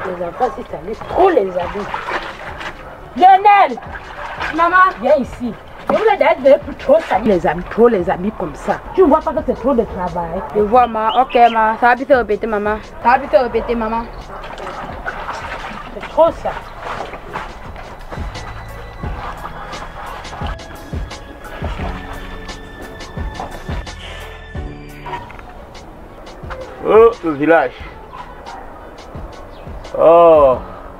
Les enfants, si ça laisse trop les habits. Lionel! Maman, viens ici. Je voulais d'ailleurs pour trop les habits comme ça. Tu ne vois pas que c'est trop de travail? Je vois, maman. Ok, maman. Ça va vite répéter, maman. Ça va vite répéter, maman. C'est trop ça. Oh, le village. Oh,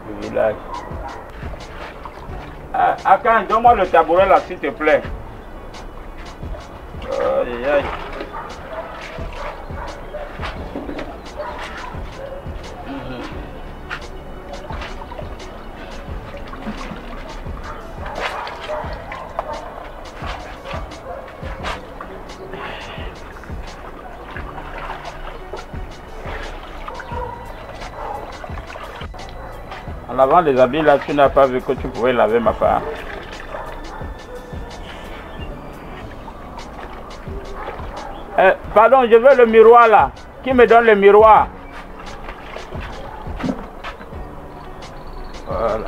le village. Akan, donne-moi le tabouret là, s'il te plaît. Aïe, aïe. En lavant les habits là, tu n'as pas vu que tu pouvais laver ma part. Pardon, je veux le miroir là. Qui me donne le miroir? Voilà.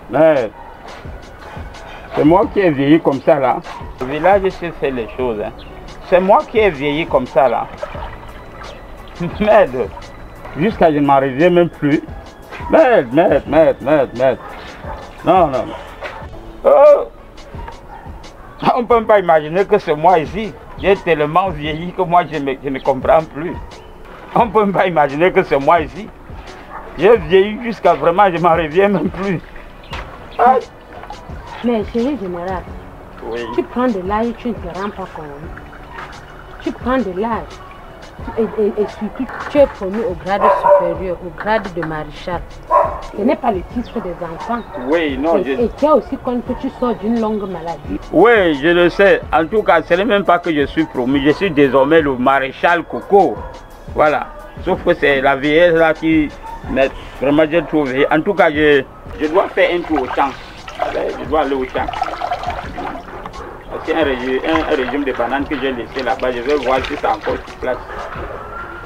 Mais c'est moi qui ai vieilli comme ça là. Le village ici fait les choses. Hein. C'est moi qui ai vieilli comme ça là. Merde. Jusqu'à je ne m'en reviens même plus. Merde. Non. Oh. On ne peut pas imaginer que c'est moi ici. J'ai tellement vieilli que moi je ne comprends plus. On ne peut pas imaginer que c'est moi ici. J'ai vieilli jusqu'à vraiment je ne m'en reviens même plus. Ah. Mais chérie général, oui. Tu prends de l'âge et tu ne te rends pas compte. Tu prends de l'âge et surtout tu es promu au grade supérieur, au grade de maréchal. Ce n'est pas le titre des enfants. Oui, non. Et tu as aussi compte que tu sors d'une longue maladie. Oui, je le sais. En tout cas, ce n'est même pas que je suis promu. Je suis désormais le maréchal Coco. Voilà. Sauf que c'est la vieillesse là qui m'est vraiment j'ai trouvé. En tout cas, je dois faire un tour au champ. Je dois aller au champ. C'est un régime de bananes que j'ai laissé là-bas. Je vais voir si ça a encore sur place.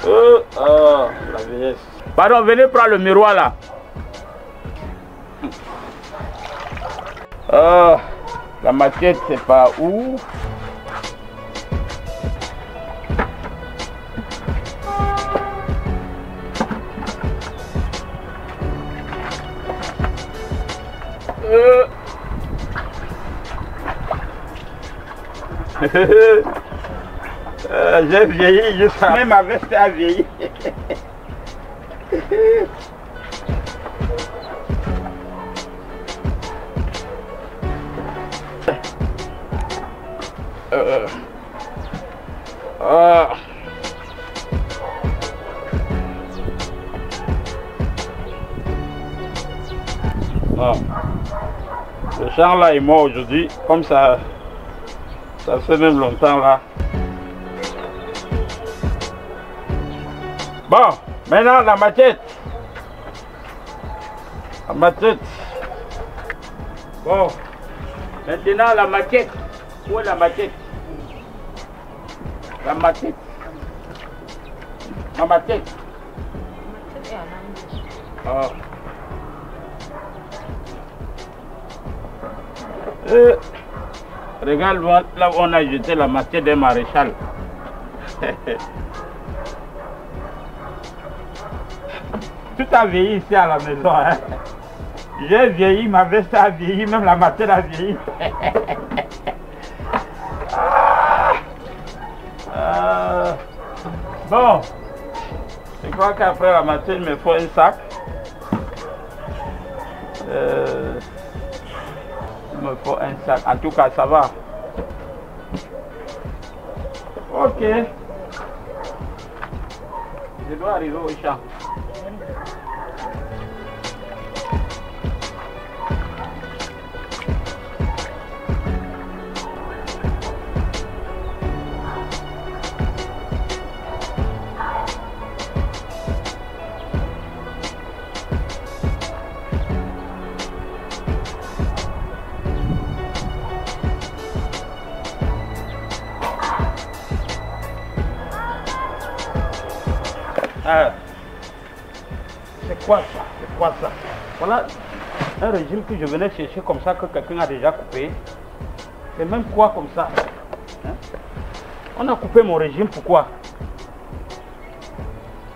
La vieillesse. Pardon, venez prendre le miroir là. La matière, c'est pas où. J'ai vieilli, jusqu'à même ma veste a vieilli. Le champ là est mort aujourd'hui, comme ça fait même longtemps là. Bon, maintenant la machette. La machette. Bon, maintenant la machette. Où est la machette? La machette. La machette. Oh. Regarde là où on a jeté la machette des maréchal. Tout a vieilli ici à la maison. Hein? J'ai vieilli, ma veste a vieilli, même la machette a vieilli. Bon, je crois qu'après la machette, il me faut un sac. Il me faut un sac. En tout cas, ça va. Ok. Je dois arriver au champ. C'est quoi ça? C'est quoi ça? Voilà un régime que je venais chercher comme ça, que quelqu'un a déjà coupé. C'est même quoi comme ça? Hein? On a coupé mon régime, pourquoi?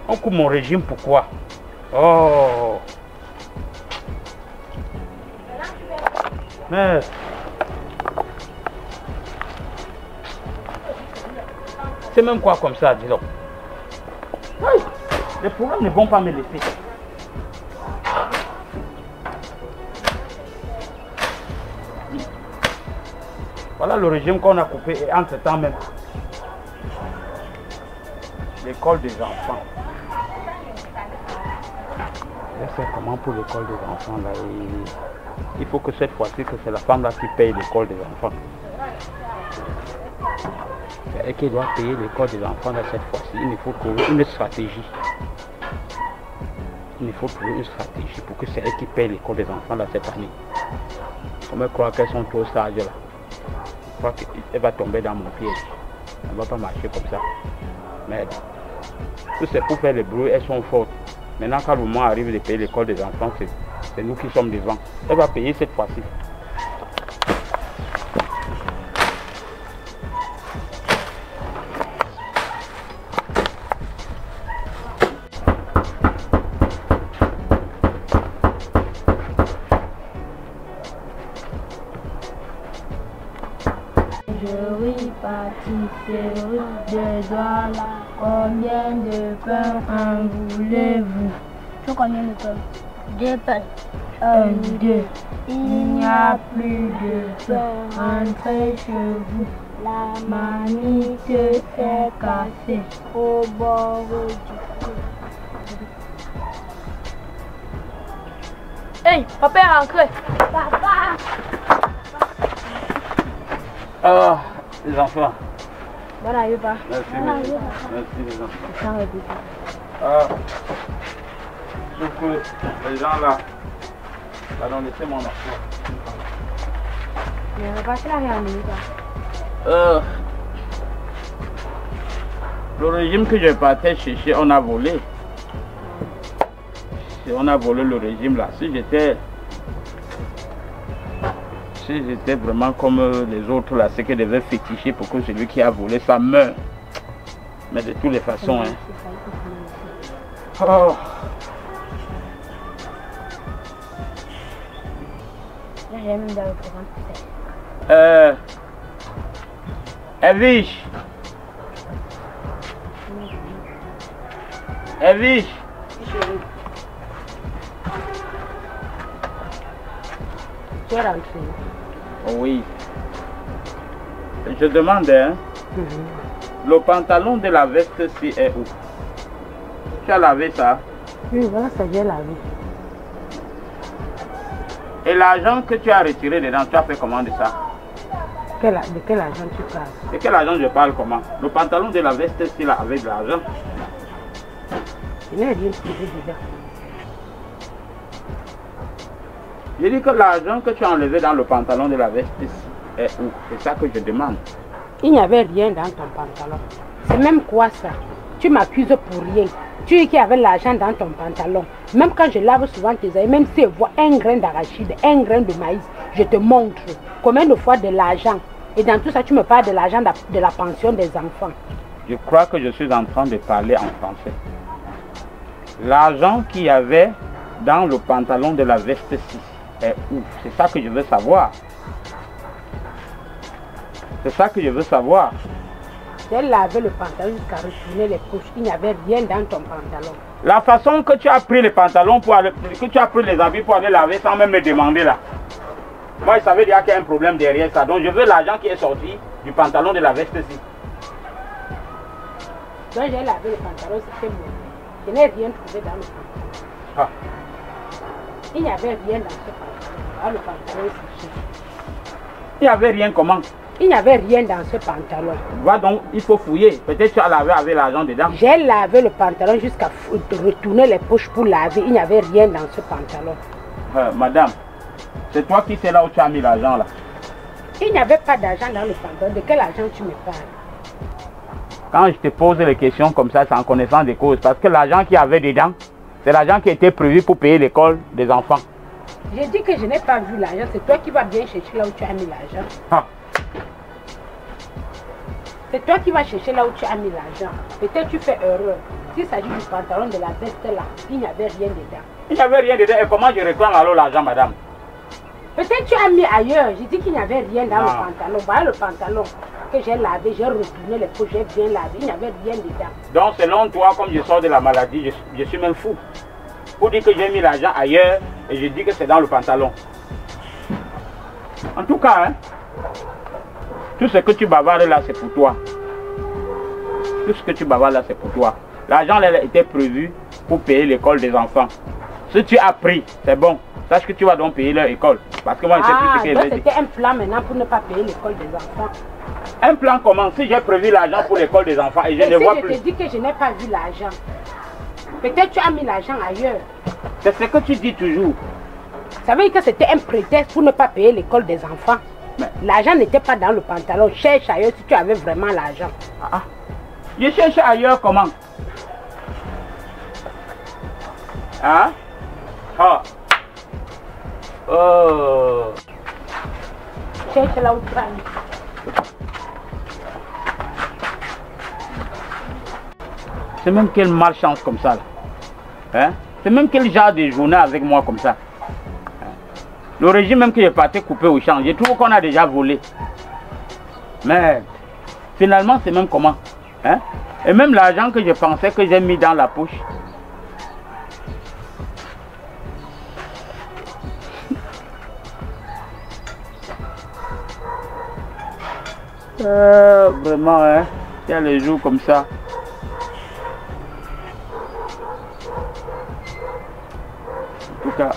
On coupe mon régime, pourquoi? Oh! Mais... c'est même quoi comme ça, dis donc? Les programmes ne vont pas me laisser. Voilà le régime qu'on a coupé et entre temps même. L'école des enfants. Je sais comment pour l'école des enfants là. Il faut que cette fois-ci que c'est la femme là qui paye l'école des enfants. C'est elle qui doit payer l'école des enfants là cette fois-ci. Il faut trouver une stratégie. Il faut trouver une stratégie pour que c'est elle qui paye l'école des enfants là cette année. On me croit qu'elles sont trop sages là. Je crois qu'elle va tomber dans mon piège. Elle ne va pas marcher comme ça. Merde. Tout c'est pour faire le bruit, elles sont fortes. Maintenant quand le moment arrive de payer l'école des enfants, c'est nous qui sommes devant. Elle va payer cette fois-ci. Je ris pâtisserie de doigts. Combien de pain en voulez-vous? Tu combien de pain? 2 pains. 1, 2. Il n'y a plus de pain. Entrez chez vous. La mamie te fait café au bord du feu. Hey, papa est rentré. Papa! Ah, les enfants. Bon, n'arrive pas. Merci, merci les enfants. Ah. Sauf que les gens là, pardon, laissez-moi m'asseoir. Mais papa, tu l'as rien amené, Le régime que je partais chercher, on a volé. On a volé le régime là. Si j'étais vraiment comme les autres là, c'est que je devais féticher pour que celui qui a volé ça meure. Mais de toutes les façons, hein. Oh. Là, j'ai même dans le programme. Evish. Evish. Tu es rentré. Oui. Je demande, hein, le pantalon de la veste-ci est où? Tu as lavé ça? Oui, voilà, ça vient laver. Et l'argent que tu as retiré dedans, tu as fait comment de ça? De quel argent tu parles? De quel argent je parle comment? Le pantalon de la veste-ci là avec de l'argent. Je n'ai rien trouvé dedans. Je dis que l'argent que tu as enlevé dans le pantalon de la veste-ci est où? C'est ça que je demande. Il n'y avait rien dans ton pantalon. C'est même quoi ça? Tu m'accuses pour rien. Tu dis qu'il y avait l'argent dans ton pantalon. Même quand je lave souvent tes yeux, même si je vois un grain d'arachide, un grain de maïs, je te montre combien de fois de l'argent. Et dans tout ça, tu me parles de l'argent de la pension des enfants. Je crois que je suis en train de parler en français. L'argent qu'il y avait dans le pantalon de la veste-ci est où? C'est ça que je veux savoir. C'est ça que je veux savoir. J'ai lavé le pantalon jusqu'à retourner les poches. Il n'y avait rien dans ton pantalon. La façon que tu as pris les pantalons pour aller, que tu as pris les habits pour aller laver sans même me demander là. Moi je savais déjà qu'il y a un problème derrière ça. Donc je veux l'argent qui est sorti du pantalon de la veste-ci. Donc j'ai lavé le pantalon, c'était moi. Je n'ai rien trouvé dans le pantalon. Ah. Il n'y avait rien dans ce pantalon. Ah, le pantalon est séché. Il n'y avait rien comment? Il n'y avait rien dans ce pantalon. Va donc, il faut fouiller. Peut-être tu as lavé avec l'argent dedans. J'ai lavé le pantalon jusqu'à retourner les poches pour laver. Il n'y avait rien dans ce pantalon. Madame, c'est toi qui sais là où tu as mis l'argent là. Il n'y avait pas d'argent dans le pantalon. De quel argent tu me parles? Quand je te pose les questions comme ça, c'est en connaissance des causes. Parce que l'argent qu'il y avait dedans, C'est l'argent qui était prévu pour payer l'école des enfants. J'ai dit que je n'ai pas vu l'argent. C'est toi qui vas bien chercher là où tu as mis l'argent. Ah. C'est toi qui vas chercher là où tu as mis l'argent. Peut-être tu fais erreur. S'il s'agit du pantalon de la veste là, il n'y avait rien dedans. Il n'y avait rien dedans. Et comment je réclame alors l'argent, madame? Peut-être tu as mis ailleurs. J'ai dit qu'il n'y avait rien dans le pantalon. Voilà le pantalon que j'ai lavé. J'ai retourné les poches, j'ai bien lavé. Il n'y avait rien dedans. Donc selon toi, comme je sors de la maladie, je suis même fou. Pour dire que j'ai mis l'argent ailleurs et je dis que c'est dans le pantalon. En tout cas, hein, tout ce que tu bavardes là, c'est pour toi. Tout ce que tu bavardes là, c'est pour toi. L'argent là était prévu pour payer l'école des enfants. Si tu as pris, c'est bon. Sache que tu vas donc payer leur école. Parce que moi, je sais plus ce qu'elle a dit. C'était un plan maintenant pour ne pas payer l'école des enfants. Un plan comment? Si j'ai prévu l'argent pour l'école des enfants et je ne vois plus. Je te dis que je n'ai pas vu l'argent. Peut-être tu as mis l'argent ailleurs. C'est ce que tu dis toujours. Ça veut dire que c'était un prétexte pour ne pas payer l'école des enfants. L'argent n'était pas dans le pantalon. Cherche ailleurs si tu avais vraiment l'argent. Je cherche ailleurs comment? Hein? Ah. Oh. Cherche là où tu as mis. C'est même quelle malchance comme ça là. Hein? C'est même quel genre de journée avec moi comme ça. Hein? Le régime même que j'ai parti couper au champ, je trouve qu'on a déjà volé. Mais finalement c'est même comment? Hein? Et même l'argent que je pensais que j'ai mis dans la poche. Vraiment, hein? Il y a les jours comme ça. En tout cas.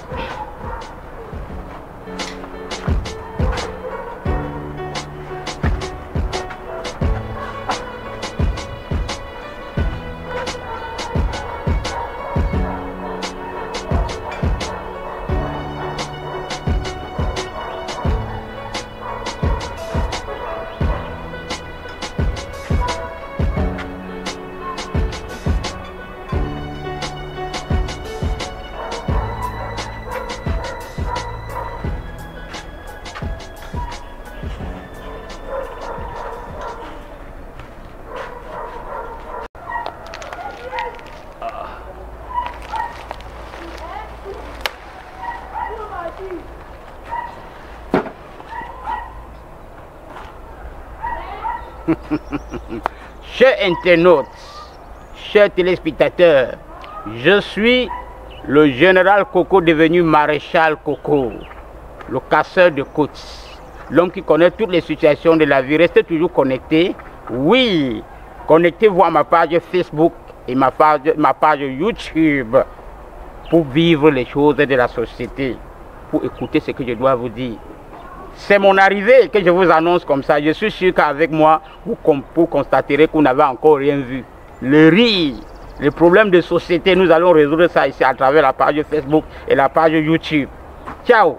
Chers internautes, chers téléspectateurs, je suis le général Coco devenu maréchal Coco, le casseur de côtes, l'homme qui connaît toutes les situations de la vie. Restez toujours connectés. Oui, connectez-vous à ma page Facebook et ma page YouTube pour vivre les choses de la société, pour écouter ce que je dois vous dire. C'est mon arrivée que je vous annonce comme ça. Je suis sûr qu'avec moi, vous constaterez qu'on n'avait encore rien vu. Le rire, les problèmes de société, nous allons résoudre ça ici à travers la page Facebook et la page YouTube. Ciao.